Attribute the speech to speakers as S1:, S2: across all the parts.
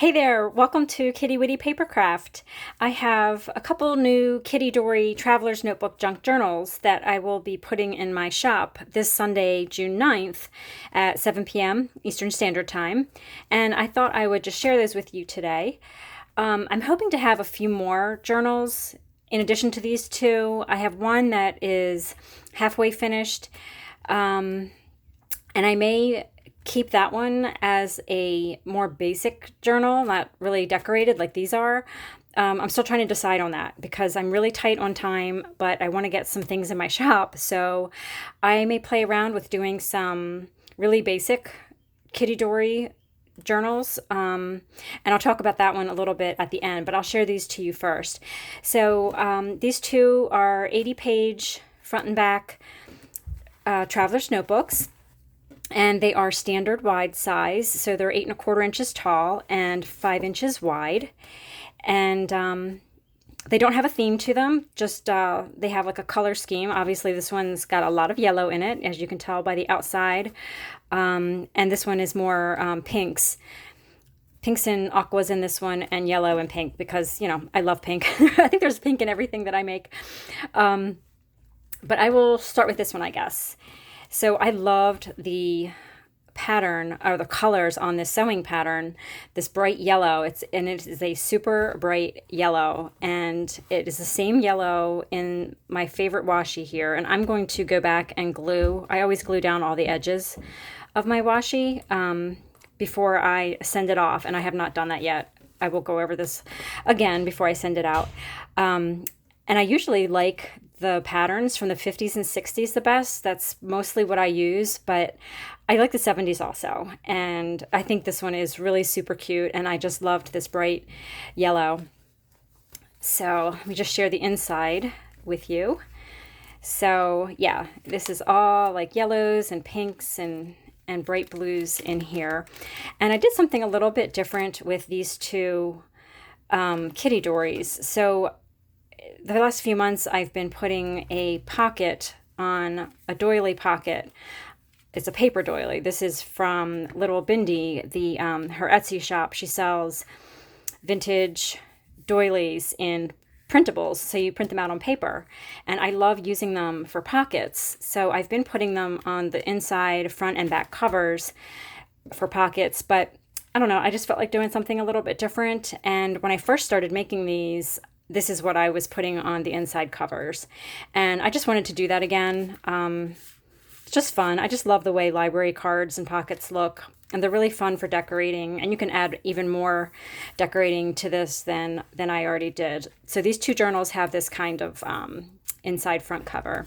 S1: Hey there, welcome to Kittywitty Papercraft. I have a couple new Kittydori Traveler's Notebook junk journals that I will be putting in my shop this Sunday, June 9th at 7 p.m. Eastern Standard Time. And I thought I would just share those with you today. I'm hoping to have a few more journals in addition to these two. I have one that is halfway finished, and I may keep that one as a more basic journal, not really decorated like these are. I'm still trying to decide on that because I'm really tight on time, but I want to get some things in my shop. So I may play around with doing some really basic Kittydori journals. And I'll talk about that one a little bit at the end, but I'll share these to you first. So these two are 80-page front and back traveler's notebooks. And they are standard wide size, so they're 8¼ inches tall and 5 inches wide. And they don't have a theme to them, just they have like a color scheme. Obviously, this one's got a lot of yellow in it, as you can tell by the outside. And this one is more pinks. Pinks and aquas in this one, and yellow and pink, because, you know, I love pink. I think there's pink in everything that I make. But I will start with this one, I guess. So I loved the pattern or the colors on this sewing pattern, this bright yellow. It is a super bright yellow, and it is the same yellow in my favorite washi here. And I'm going to go back and glue. I always glue down all the edges of my washi before I send it off, and I have not done that yet. I will go over this again before I send it out. And I usually like the patterns from the 50s and 60s the best. That's mostly what I use, but I like the 70s also. And I think this one is really super cute, and I just loved this bright yellow. So let me just share the inside with you. So yeah, this is all like yellows and pinks and bright blues in here. And I did something a little bit different with these two Kittydoris. So the last few months, I've been putting a pocket on a doily pocket. It's a paper doily. This is from Little Bindi, her Etsy shop. She sells vintage doilies in printables, so you print them out on paper. And I love using them for pockets. So I've been putting them on the inside, front, and back covers for pockets. But I don't know, I just felt like doing something a little bit different. And when I first started making these, this is what I was putting on the inside covers. And I just wanted to do that again. It's just fun. I just love the way library cards and pockets look. And they're really fun for decorating. And you can add even more decorating to this than I already did. So these two journals have this kind of inside front cover.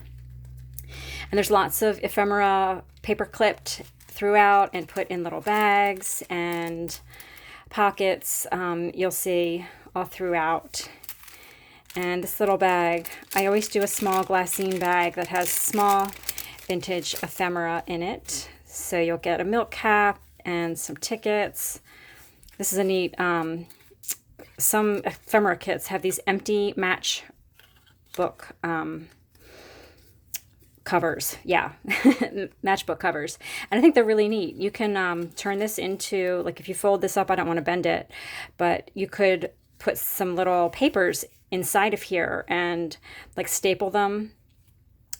S1: And there's lots of ephemera paper clipped throughout and put in little bags and pockets. You'll see all throughout. And this little bag, I always do a small glassine bag that has small vintage ephemera in it. So you'll get a milk cap and some tickets. This is a neat, some ephemera kits have these empty matchbook covers. Yeah, matchbook covers. And I think they're really neat. You can turn this into, like if you fold this up, I don't want to bend it, but you could put some little papers inside of here and like staple them.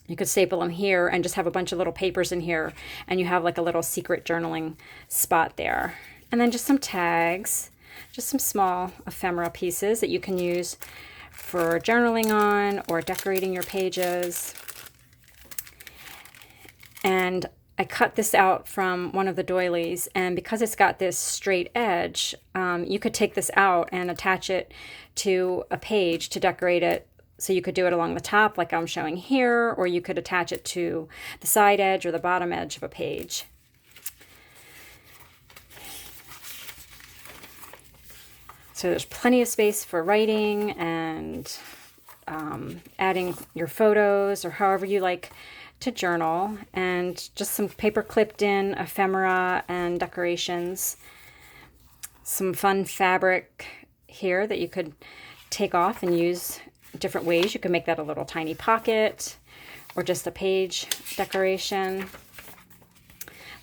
S1: You could staple them here and just have a bunch of little papers in here, and you have like a little secret journaling spot there. And then just some tags, just some small ephemera pieces that you can use for journaling on or decorating your pages. And I cut this out from one of the doilies, and because it's got this straight edge, you could take this out and attach it to a page to decorate it. So you could do it along the top like I'm showing here, or you could attach it to the side edge or the bottom edge of a page. So there's plenty of space for writing and adding your photos or however you like to journal, and just some paper clipped in ephemera and decorations. Some fun fabric here that you could take off and use different ways. You can make that a little tiny pocket or just a page decoration.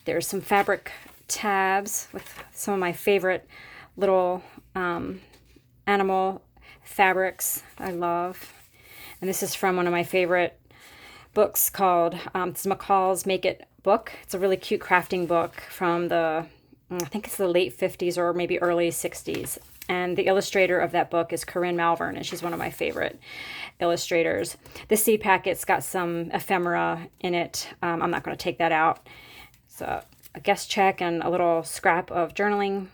S1: There's some fabric tabs with some of my favorite little animal fabrics I love. And this is from one of my favorite books called it's McCall's Make It book. It's a really cute crafting book from I think it's the late 50s or maybe early 60s. And the illustrator of that book is Corinne Malvern, and she's one of my favorite illustrators. This seed packet's got some ephemera in it. I'm not going to take that out. So a guest check and a little scrap of journaling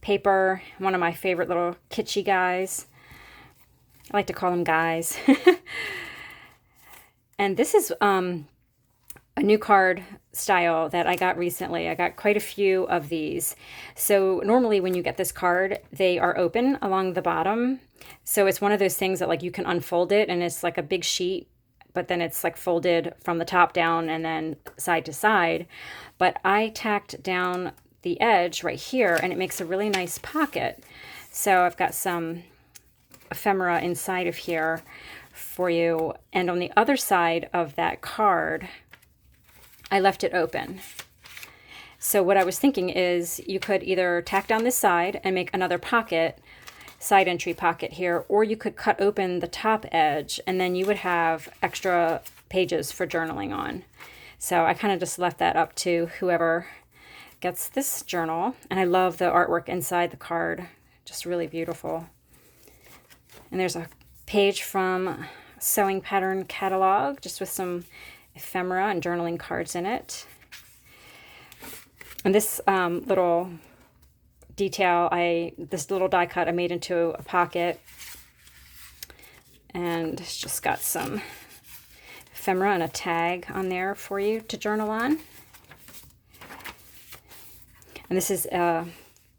S1: paper. One of my favorite little kitschy guys. I like to call them guys. And this is a new card style that I got recently. I got quite a few of these. So normally when you get this card, they are open along the bottom. So it's one of those things that like you can unfold it and it's like a big sheet, but then it's like folded from the top down and then side to side. But I tacked down the edge right here and it makes a really nice pocket. So I've got some ephemera inside of here for you. And on the other side of that card, I left it open. So what I was thinking is you could either tack down this side and make another pocket, side entry pocket here, or you could cut open the top edge and then you would have extra pages for journaling on. So I kind of just left that up to whoever gets this journal. And I love the artwork inside the card, just really beautiful. And there's a page from Sewing Pattern Catalog, just with some ephemera and journaling cards in it. And this little detail, this little die cut I made into a pocket. And it's just got some ephemera and a tag on there for you to journal on. And this is a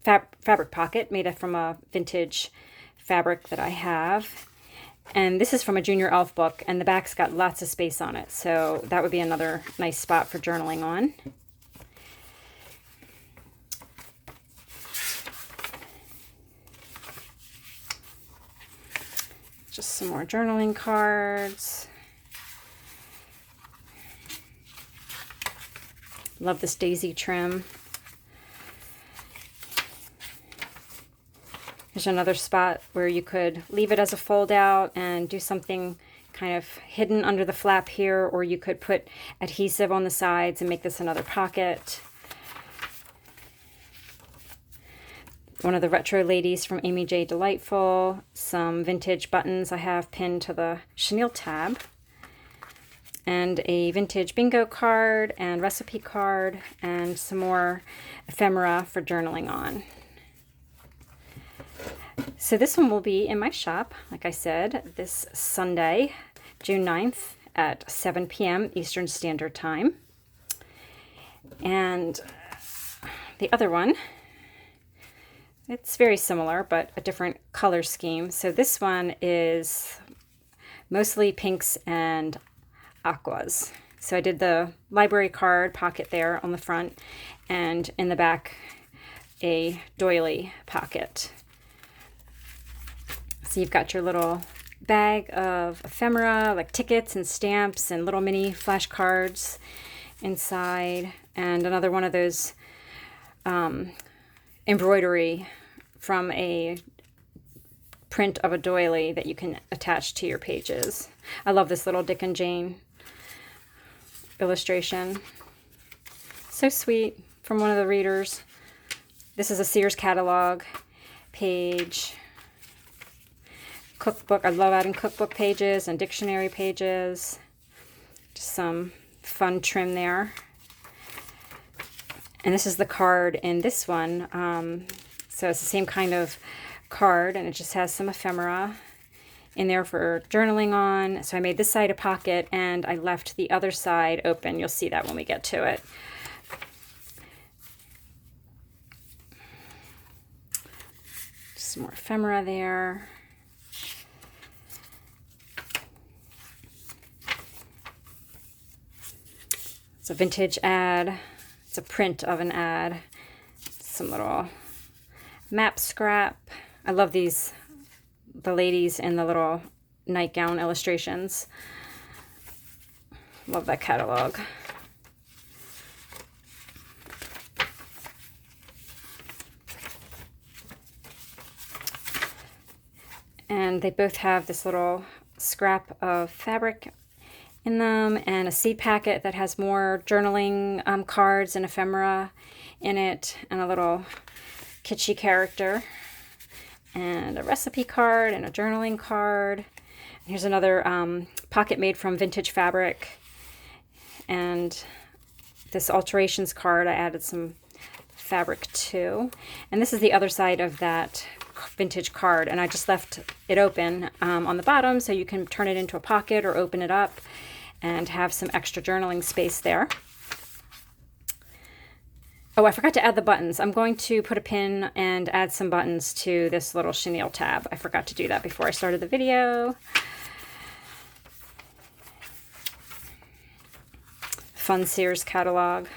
S1: fabric pocket made from a vintage fabric that I have. And this is from a Junior Elf book, and the back's got lots of space on it, so that would be another nice spot for journaling on. Just some more journaling cards. Love this daisy trim. There's another spot where you could leave it as a fold out and do something kind of hidden under the flap here, or you could put adhesive on the sides and make this another pocket. One of the retro ladies from Amy J. Delightful. Some vintage buttons I have pinned to the chenille tab. And a vintage bingo card and recipe card and some more ephemera for journaling on. So this one will be in my shop, like I said, this Sunday, June 9th at 7 p.m. Eastern Standard Time. And the other one, it's very similar, but a different color scheme. So this one is mostly pinks and aquas. So I did the library card pocket there on the front, and in the back, a doily pocket. So you've got your little bag of ephemera, like tickets and stamps and little mini flashcards inside, and another one of those embroidery from a print of a doily that you can attach to your pages. I love this little Dick and Jane illustration. So sweet, from one of the readers. This is a Sears catalog page. Cookbook. I love adding cookbook pages and dictionary pages. Just some fun trim there. And this is the card in this one. So it's the same kind of card, and it just has some ephemera in there for journaling on. So I made this side a pocket, and I left the other side open. You'll see that when we get to it. Just some more ephemera there. It's a vintage ad. It's a print of an ad. Some little map scrap. I love these, the ladies in the little nightgown illustrations. Love that catalog. And they both have this little scrap of fabric in them and a seed packet that has more journaling cards and ephemera in it, and a little kitschy character, and a recipe card and a journaling card. And here's another pocket made from vintage fabric, and this alterations card I added some fabric to. And this is the other side of that vintage card, and I just left it open on the bottom so you can turn it into a pocket or open it up and have some extra journaling space there. Oh, I forgot to add the buttons. I'm going to put a pin and add some buttons to this little chenille tab. I forgot to do that before I started the video. Fun Sears catalog.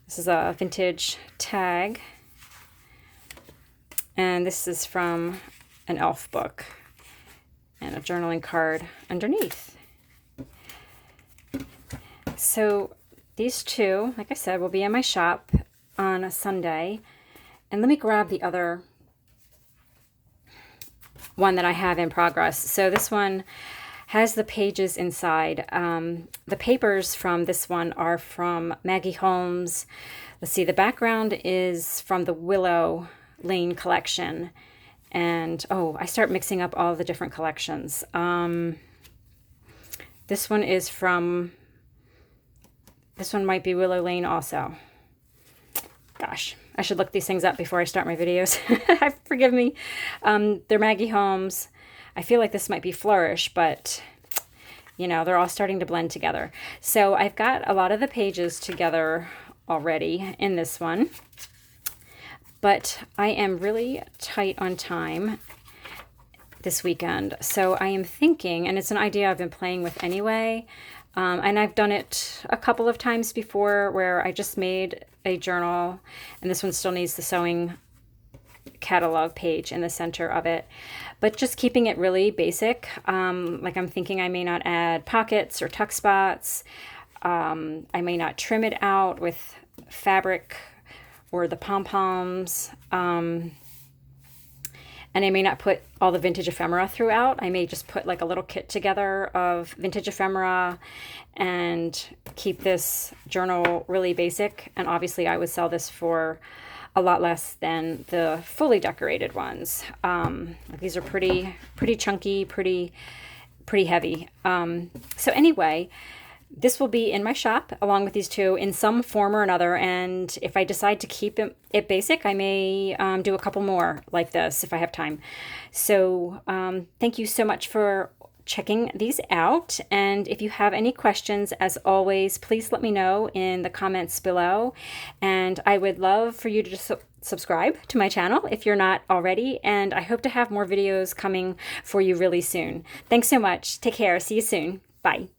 S1: This is a vintage tag. And this is from an elf book. And a journaling card underneath. So these two, like I said, will be in my shop on a Sunday. And let me grab the other one that I have in progress. So this one has the pages inside. The papers from this one are from Maggie Holmes. Let's see, the background is from the Willow Lane collection. And, oh, I start mixing up all the different collections. This one is from... This one might be Willow Lane also. Gosh, I should look these things up before I start my videos. Forgive me. They're Maggie Holmes. I feel like this might be Flourish, but, you know, they're all starting to blend together. So I've got a lot of the pages together already in this one. But I am really tight on time this weekend. So I am thinking, and it's an idea I've been playing with anyway, and I've done it a couple of times before where I just made a journal, and this one still needs the sewing catalog page in the center of it, but just keeping it really basic. Like I'm thinking I may not add pockets or tuck spots. I may not trim it out with fabric or the pom-poms. And I may not put all the vintage ephemera throughout. I may just put like a little kit together of vintage ephemera and keep this journal really basic. And obviously I would sell this for a lot less than the fully decorated ones. These are pretty chunky, pretty heavy. So anyway, this will be in my shop along with these two in some form or another, and if I decide to keep it basic, I may do a couple more like this if I have time. So thank you so much for checking these out, and if you have any questions, as always, please let me know in the comments below, and I would love for you to just subscribe to my channel if you're not already, and I hope to have more videos coming for you really soon. Thanks so much. Take care. See you soon. Bye.